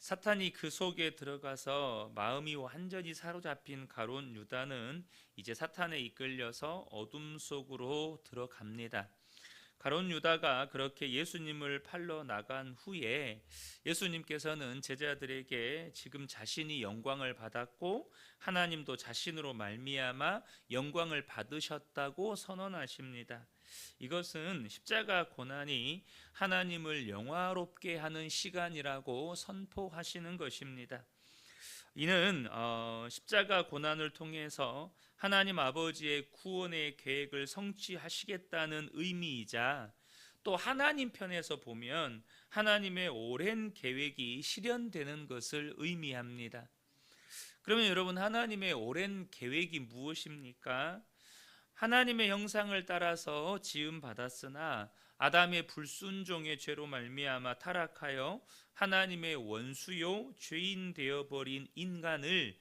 사탄이 그 속에 들어가서 마음이 완전히 사로잡힌 가룟 유다는 이제 사탄에 이끌려서 어둠 속으로 들어갑니다. 가룟 유다가 그렇게 예수님을 팔러 나간 후에 예수님께서는 제자들에게 지금 자신이 영광을 받았고 하나님도 자신으로 말미암아 영광을 받으셨다고 선언하십니다. 이것은 십자가 고난이 하나님을 영화롭게 하는 시간이라고 선포하시는 것입니다. 이는 십자가 고난을 통해서 하나님 아버지의 구원의 계획을 성취하시겠다는 의미이자, 또 하나님 편에서 보면 하나님의 오랜 계획이 실현되는 것을 의미합니다. 그러면 여러분, 하나님의 오랜 계획이 무엇입니까? 하나님의 형상을 따라서 지음 받았으나 아담의 불순종의 죄로 말미암아 타락하여 하나님의 원수요 죄인 되어 버린 인간을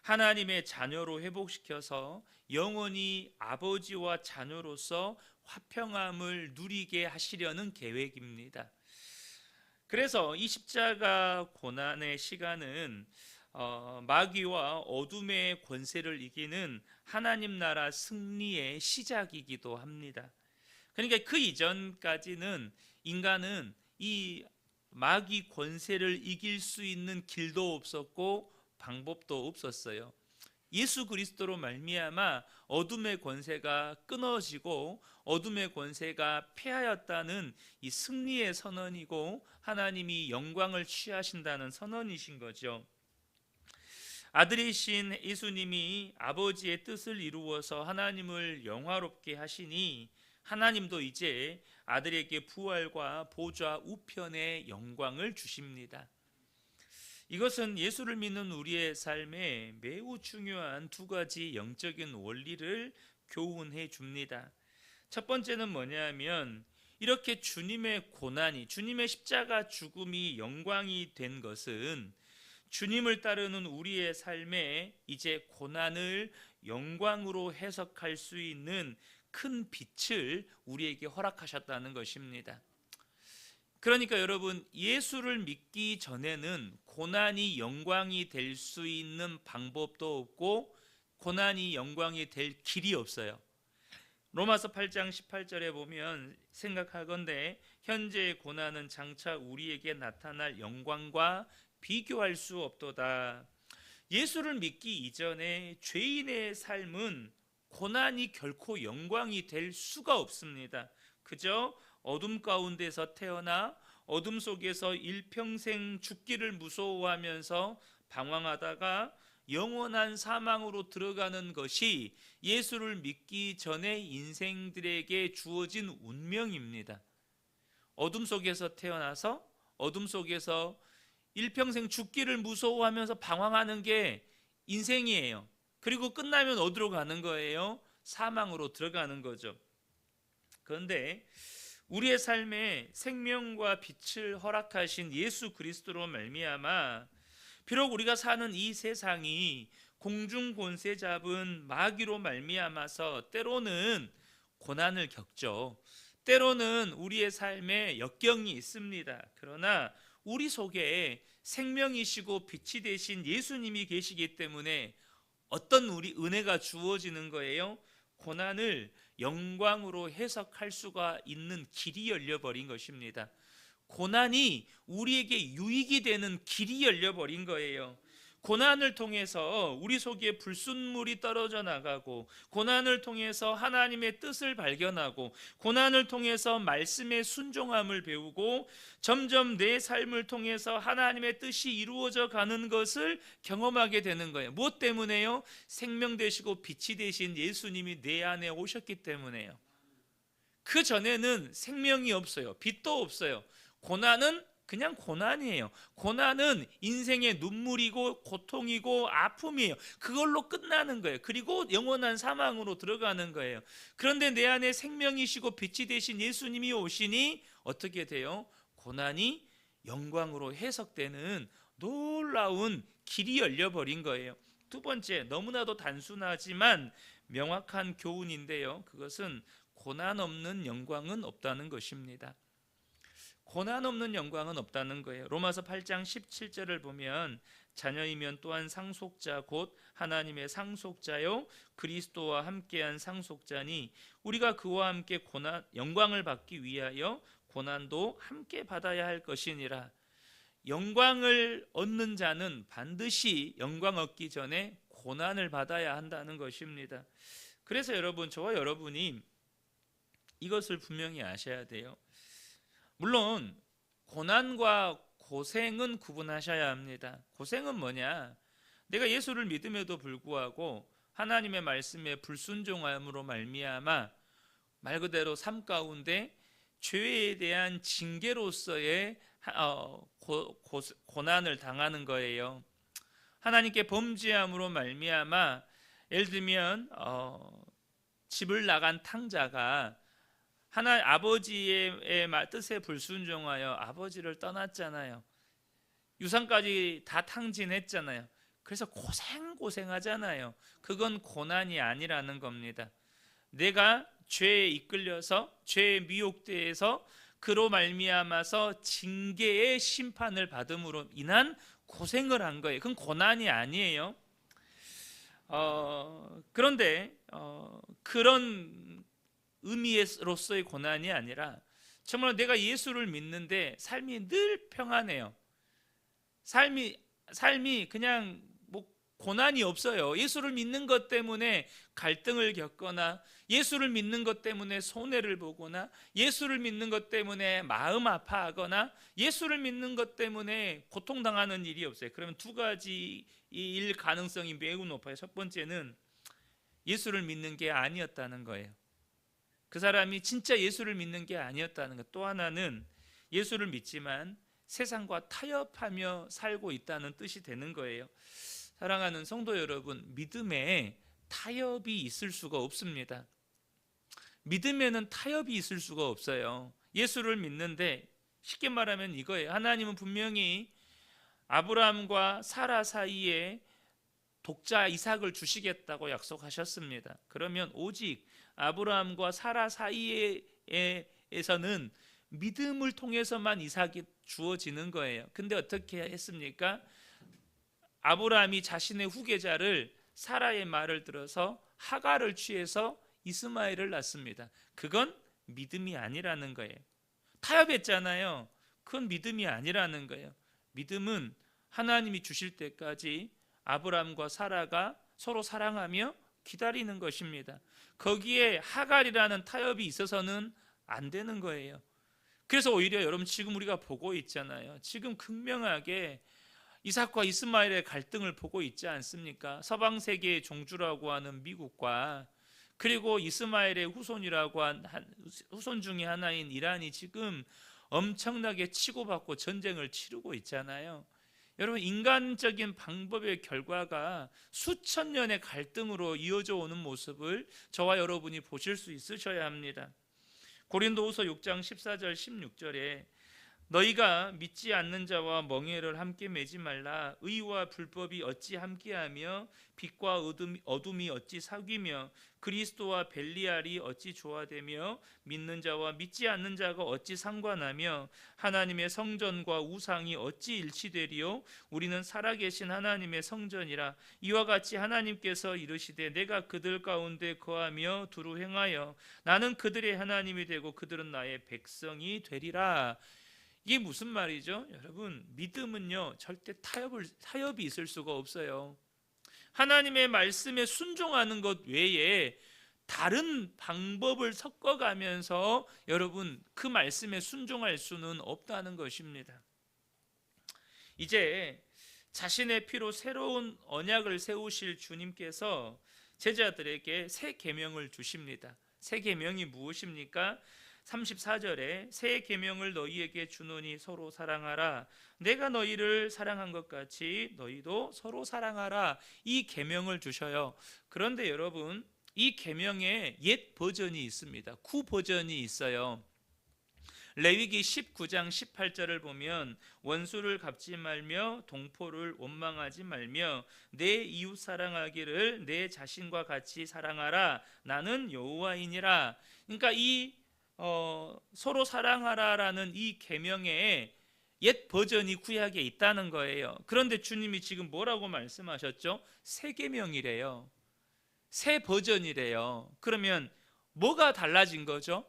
하나님의 자녀로 회복시켜서 영원히 아버지와 자녀로서 화평함을 누리게 하시려는 계획입니다. 그래서 이 십자가 고난의 시간은 마귀와 어둠의 권세를 이기는 하나님 나라 승리의 시작이기도 합니다. 그러니까 그 이전까지는 인간은 이 마귀 권세를 이길 수 있는 길도 없었고 방법도 없었어요. 예수 그리스도로 말미암아 어둠의 권세가 끊어지고 어둠의 권세가 패하였다는 이 승리의 선언이고 하나님이 영광을 취하신다는 선언이신 거죠. 아들이신 예수님이 아버지의 뜻을 이루어서 하나님을 영화롭게 하시니 하나님도 이제 아들에게 부활과 보좌 우편의 영광을 주십니다. 이것은 예수를 믿는 우리의 삶에 매우 중요한 두 가지 영적인 원리를 교훈해 줍니다. 첫 번째는 뭐냐면, 이렇게 주님의 고난이, 주님의 십자가 죽음이 영광이 된 것은 주님을 따르는 우리의 삶에 이제 고난을 영광으로 해석할 수 있는 큰 빛을 우리에게 허락하셨다는 것입니다. 그러니까 여러분, 예수를 믿기 전에는 고난이 영광이 될 수 있는 방법도 없고 고난이 영광이 될 길이 없어요. 로마서 8장 18절에 보면 생각하건대 현재의 고난은 장차 우리에게 나타날 영광과 비교할 수 없도다. 예수를 믿기 이전에 죄인의 삶은 고난이 결코 영광이 될 수가 없습니다. 그저 어둠 가운데서 태어나 어둠 속에서 일평생 죽기를 무서워하면서 방황하다가 영원한 사망으로 들어가는 것이 예수를 믿기 전의 인생들에게 주어진 운명입니다. 어둠 속에서 태어나서 어둠 속에서 일평생 죽기를 무서워하면서 방황하는 게 인생이에요. 그리고 끝나면 어디로 가는 거예요? 사망으로 들어가는 거죠. 그런데 우리의 삶에 생명과 빛을 허락하신 예수 그리스도로 말미암아 비록 우리가 사는 이 세상이 공중 권세 잡은 마귀로 말미암아서 때로는 고난을 겪죠. 때로는 우리의 삶에 역경이 있습니다. 그러나 우리 속에 생명이시고 빛이 되신 예수님이 계시기 때문에 어떤 우리 은혜가 주어지는 거예요? 고난을 영광으로 해석할 수가 있는 길이 열려버린 것입니다. 고난이 우리에게 유익이 되는 길이 열려버린 거예요. 고난을 통해서 우리 속에 불순물이 떨어져 나가고, 고난을 통해서 하나님의 뜻을 발견하고, 고난을 통해서 말씀의 순종함을 배우고, 점점 내 삶을 통해서 하나님의 뜻이 이루어져 가는 것을 경험하게 되는 거예요. 무엇 때문에요? 생명 되시고 빛이 되신 예수님이 내 안에 오셨기 때문에요. 그 전에는 생명이 없어요. 빛도 없어요. 고난은 그냥 고난이에요. 고난은 인생의 눈물이고 고통이고 아픔이에요. 그걸로 끝나는 거예요. 그리고 영원한 사망으로 들어가는 거예요. 그런데 내 안에 생명이시고 빛이 되신 예수님이 오시니 어떻게 돼요? 고난이 영광으로 해석되는 놀라운 길이 열려버린 거예요. 두 번째, 너무나도 단순하지만 명확한 교훈인데요. 그것은 고난 없는 영광은 없다는 것입니다. 고난 없는 영광은 없다는 거예요. 로마서 8장 17절을 보면 자녀이면 또한 상속자 곧 하나님의 상속자요 그리스도와 함께한 상속자니 우리가 그와 함께 고난 영광을 받기 위하여 고난도 함께 받아야 할 것이니라. 영광을 얻는 자는 반드시 영광 얻기 전에 고난을 받아야 한다는 것입니다. 그래서 여러분, 저와 여러분이 이것을 분명히 아셔야 돼요. 물론 고난과 고생은 구분하셔야 합니다. 고생은 뭐냐? 내가 예수를 믿음에도 불구하고 하나님의 말씀에 불순종함으로 말미암아 말 그대로 삶 가운데 죄에 대한 징계로서의 고난을 당하는 거예요. 하나님께 범죄함으로 말미암아 예를 들면 집을 나간 탕자가 아버지의 뜻에 불순종하여 아버지를 떠났잖아요. 유산까지 다 탕진했잖아요. 그래서 고생하잖아요. 그건 고난이 아니라는 겁니다. 내가 죄에 이끌려서 죄에 미혹되어서 그로 말미암아서 징계의 심판을 받음으로 인한 고생을 한 거예요. 그건 고난이 아니에요. 그런데 그런 의미로서의 고난이 아니라 정말 내가 예수를 믿는데 삶이 늘 평안해요. 삶이 그냥 뭐 고난이 없어요. 예수를 믿는 것 때문에 갈등을 겪거나 예수를 믿는 것 때문에 손해를 보거나 예수를 믿는 것 때문에 마음 아파하거나 예수를 믿는 것 때문에 고통당하는 일이 없어요. 그러면 두 가지 일 가능성이 매우 높아요. 첫 번째는 예수를 믿는 게 아니었다는 거예요. 그 사람이 진짜 예수를 믿는 게 아니었다는 것. 또 하나는 예수를 믿지만 세상과 타협하며 살고 있다는 뜻이 되는 거예요. 사랑하는 성도 여러분, 믿음에 타협이 있을 수가 없습니다. 믿음에는 타협이 있을 수가 없어요. 예수를 믿는데 쉽게 말하면 이거예요. 하나님은 분명히 아브라함과 사라 사이에 독자 이삭을 주시겠다고 약속하셨습니다. 그러면 오직 아브라함과 사라 사이에서는 믿음을 통해서만 이삭이 주어지는 거예요. 근데 어떻게 했습니까? 아브라함이 자신의 후계자를 사라의 말을 들어서 하갈을 취해서 이스마엘을 낳습니다. 그건 믿음이 아니라는 거예요. 타협했잖아요. 그건 믿음이 아니라는 거예요. 믿음은 하나님이 주실 때까지 아브라함과 사라가 서로 사랑하며 기다리는 것입니다. 거기에 하갈이라는 타협이 있어서는 안 되는 거예요. 그래서 오히려 여러분 지금 우리가 보고 있잖아요. 지금 극명하게 이삭과 이스마엘의 갈등을 보고 있지 않습니까? 서방 세계의 종주라고 하는 미국과 그리고 이스마엘의 후손이라고 한 후손 중에 하나인 이란이 지금 엄청나게 치고받고 전쟁을 치르고 있잖아요. 여러분, 인간적인 방법의 결과가 수천 년의 갈등으로 이어져 오는 모습을 저와 여러분이 보실 수 있으셔야 합니다. 고린도후서 6장 14절 16절에 너희가 믿지 않는 자와 멍에를 함께 매지 말라. 의와 불법이 어찌 함께하며 빛과 어둠이 어찌 사귀며 그리스도와 벨리알이 어찌 조화되며 믿는 자와 믿지 않는 자가 어찌 상관하며 하나님의 성전과 우상이 어찌 일치되리요. 우리는 살아계신 하나님의 성전이라. 이와 같이 하나님께서 이르시되 내가 그들 가운데 거하며 두루 행하여 나는 그들의 하나님이 되고 그들은 나의 백성이 되리라. 이게 무슨 말이죠? 여러분, 믿음은요 절대 타협이 있을 수가 없어요. 하나님의 말씀에 순종하는 것 외에 다른 방법을 섞어가면서 여러분 그 말씀에 순종할 수는 없다는 것입니다. 이제 자신의 피로 새로운 언약을 세우실 주님께서 제자들에게 새 계명을 주십니다. 새 계명이 무엇입니까? 34절에 새 계명을 너희에게 주노니 서로 사랑하라. 내가 너희를 사랑한 것 같이 너희도 서로 사랑하라. 이 계명을 주셔요. 그런데 여러분, 이 계명에 옛 버전이 있습니다. 구 버전이 있어요. 레위기 19장 18절을 보면 원수를 갚지 말며 동포를 원망하지 말며 내 이웃 사랑하기를 내 자신과 같이 사랑하라. 나는 여호와이니라. 그러니까 이 서로 사랑하라라는 이 계명에 옛 버전이 구약에 있다는 거예요. 그런데 주님이 지금 뭐라고 말씀하셨죠? 새 계명이래요. 새 버전이래요. 그러면 뭐가 달라진 거죠?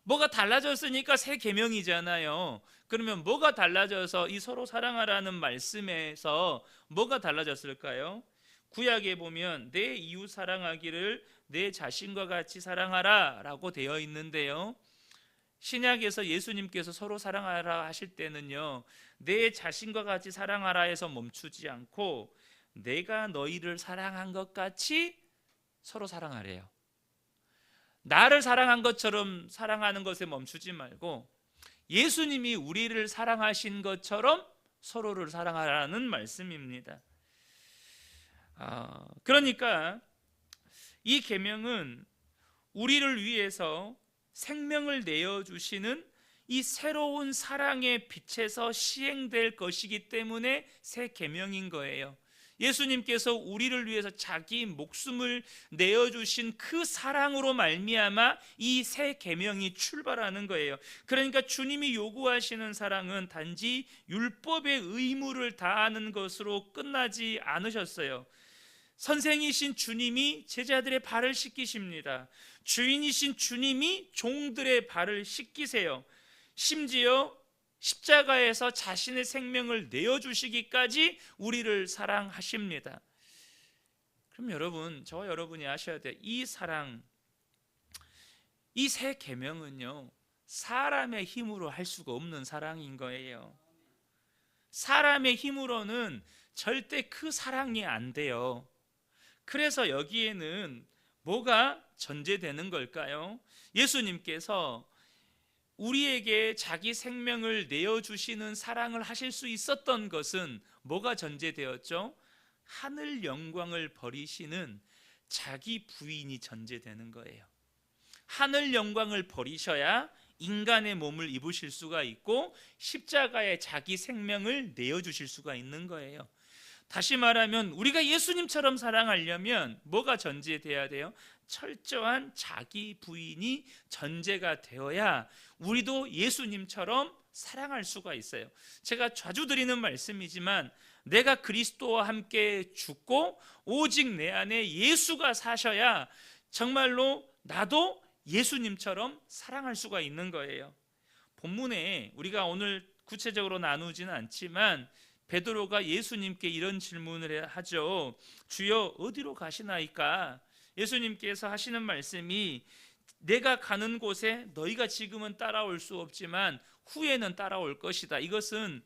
뭐가 달라졌으니까 새 계명이잖아요. 그러면 뭐가 달라져서 이 서로 사랑하라는 말씀에서 뭐가 달라졌을까요? 구약에 보면 내 이웃 사랑하기를 내 자신과 같이 사랑하라 라고 되어 있는데요, 신약에서 예수님께서 서로 사랑하라 하실 때는요, 내 자신과 같이 사랑하라 해서 멈추지 않고 내가 너희를 사랑한 것 같이 서로 사랑하래요. 나를 사랑한 것처럼 사랑하는 것에 멈추지 말고 예수님이 우리를 사랑하신 것처럼 서로를 사랑하라는 말씀입니다. 그러니까 이 계명은 우리를 위해서 생명을 내어주시는 이 새로운 사랑의 빛에서 시행될 것이기 때문에 새 계명인 거예요. 예수님께서 우리를 위해서 자기 목숨을 내어주신 그 사랑으로 말미암아 이 새 계명이 출발하는 거예요. 그러니까 주님이 요구하시는 사랑은 단지 율법의 의무를 다하는 것으로 끝나지 않으셨어요. 선생이신 주님이 제자들의 발을 씻기십니다. 주인이신 주님이 종들의 발을 씻기세요. 심지어 십자가에서 자신의 생명을 내어주시기까지 우리를 사랑하십니다. 그럼 여러분, 저와 여러분이 아셔야 돼요. 이 사랑, 이 새 계명은요, 사람의 힘으로 할 수가 없는 사랑인 거예요. 사람의 힘으로는 절대 그 사랑이 안 돼요. 그래서 여기에는 뭐가 전제되는 걸까요? 예수님께서 우리에게 자기 생명을 내어주시는 사랑을 하실 수 있었던 것은 뭐가 전제되었죠? 하늘 영광을 버리시는 자기 부인이 전제되는 거예요. 하늘 영광을 버리셔야 인간의 몸을 입으실 수가 있고 십자가에 자기 생명을 내어주실 수가 있는 거예요. 다시 말하면 우리가 예수님처럼 사랑하려면 뭐가 전제돼야 돼요? 철저한 자기 부인이 전제가 되어야 우리도 예수님처럼 사랑할 수가 있어요. 제가 자주 드리는 말씀이지만 내가 그리스도와 함께 죽고 오직 내 안에 예수가 사셔야 정말로 나도 예수님처럼 사랑할 수가 있는 거예요. 본문에 우리가 오늘 구체적으로 나누지는 않지만 베드로가 예수님께 이런 질문을 하죠. 주여, 어디로 가시나이까? 예수님께서 하시는 말씀이 내가 가는 곳에 너희가 지금은 따라올 수 없지만 후에는 따라올 것이다. 이것은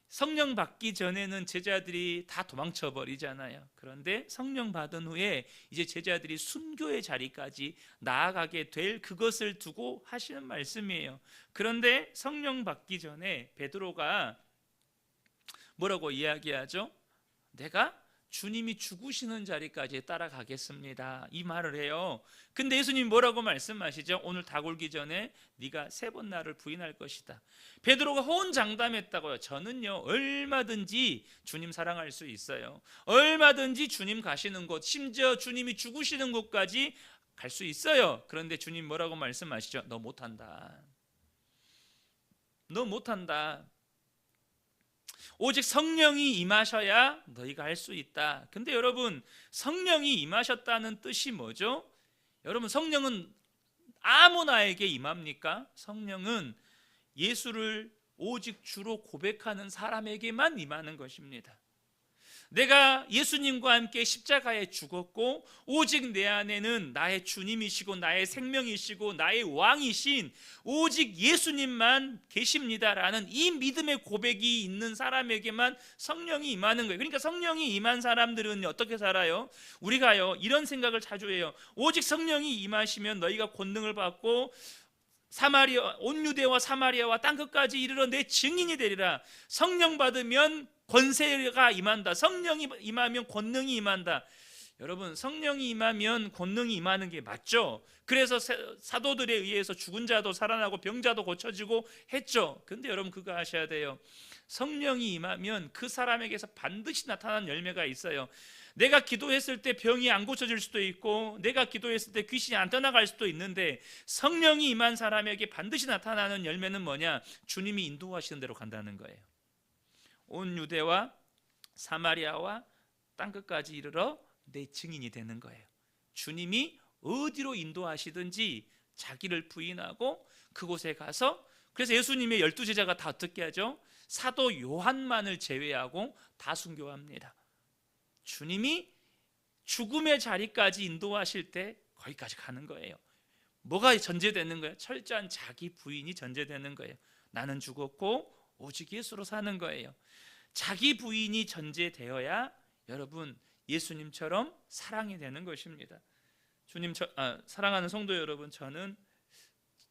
성령 받기 전에는 제자들이 다 도망쳐 버리잖아요. 그런데 성령 받은 후에 이제 제자들이 순교의 자리까지 나아가게 될 그것을 두고 하시는 말씀이에요. 그런데 성령 받기 전에 베드로가 뭐라고 이야기하죠? 내가 주님이 죽으시는 자리까지 따라가겠습니다, 이 말을 해요. 근데 예수님 뭐라고 말씀하시죠? 오늘 다 굴기 전에 네가 3번 나를 부인할 것이다. 베드로가 호언장담했다고요. 저는요 얼마든지 주님 사랑할 수 있어요. 얼마든지 주님 가시는 곳, 심지어 주님이 죽으시는 곳까지 갈 수 있어요. 그런데 주님 뭐라고 말씀하시죠? 너 못한다. 너 못한다. 오직 성령이 임하셔야 너희가 할 수 있다. 근데 여러분, 성령이 임하셨다는 뜻이 뭐죠? 여러분, 성령은 아무나에게 임합니까? 성령은 예수를 오직 주로 고백하는 사람에게만 임하는 것입니다. 내가 예수님과 함께 십자가에 죽었고 오직 내 안에는 나의 주님이시고 나의 생명이시고 나의 왕이신 오직 예수님만 계십니다라는 이 믿음의 고백이 있는 사람에게만 성령이 임하는 거예요. 그러니까 성령이 임한 사람들은 어떻게 살아요? 우리가요 이런 생각을 자주 해요. 오직 성령이 임하시면 너희가 권능을 받고 사마리아, 온 유대와 사마리아와 땅끝까지 이르러 내 증인이 되리라. 성령 받으면 권세가 임한다. 성령이 임하면 권능이 임한다. 여러분, 성령이 임하면 권능이 임하는 게 맞죠. 그래서 사도들에 의해서 죽은 자도 살아나고 병자도 고쳐지고 했죠. 근데 여러분, 그거 아셔야 돼요. 성령이 임하면 그 사람에게서 반드시 나타나는 열매가 있어요. 내가 기도했을 때 병이 안 고쳐질 수도 있고, 내가 기도했을 때 귀신이 안 떠나갈 수도 있는데, 성령이 임한 사람에게 반드시 나타나는 열매는 뭐냐? 주님이 인도하시는 대로 간다는 거예요. 온 유대와 사마리아와 땅끝까지 이르러 내 증인이 되는 거예요. 주님이 어디로 인도하시든지 자기를 부인하고 그곳에 가서, 그래서 예수님의 12제자가 다 어떻게 하죠? 사도 요한만을 제외하고 다 순교합니다. 주님이 죽음의 자리까지 인도하실 때 거기까지 가는 거예요. 뭐가 전제되는 거예요? 철저한 자기 부인이 전제되는 거예요. 나는 죽었고 오직 예수로 사는 거예요. 자기 부인이 전제되어야 여러분, 예수님처럼 사랑이 되는 것입니다. 사랑하는 성도 여러분, 저는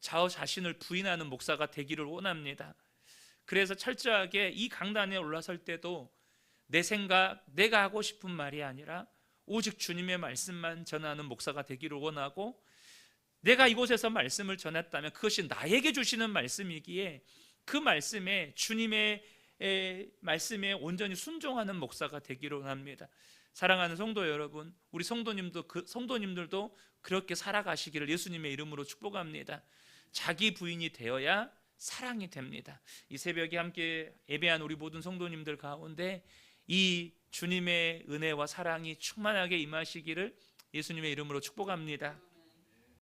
저 자신을 부인하는 목사가 되기를 원합니다. 그래서 철저하게 이 강단에 올라설 때도 내 생각, 내가 하고 싶은 말이 아니라 오직 주님의 말씀만 전하는 목사가 되기를 원하고, 내가 이곳에서 말씀을 전했다면 그것이 나에게 주시는 말씀이기에 그 말씀에, 주님의 말씀에 온전히 순종하는 목사가 되기를 원합니다. 사랑하는 성도 여러분, 우리 성도님들도 그렇게 살아가시기를 예수님의 이름으로 축복합니다. 자기 부인이 되어야 사랑이 됩니다. 이 새벽에 함께 예배한 우리 모든 성도님들 가운데 이 주님의 은혜와 사랑이 충만하게 임하시기를 예수님의 이름으로 축복합니다.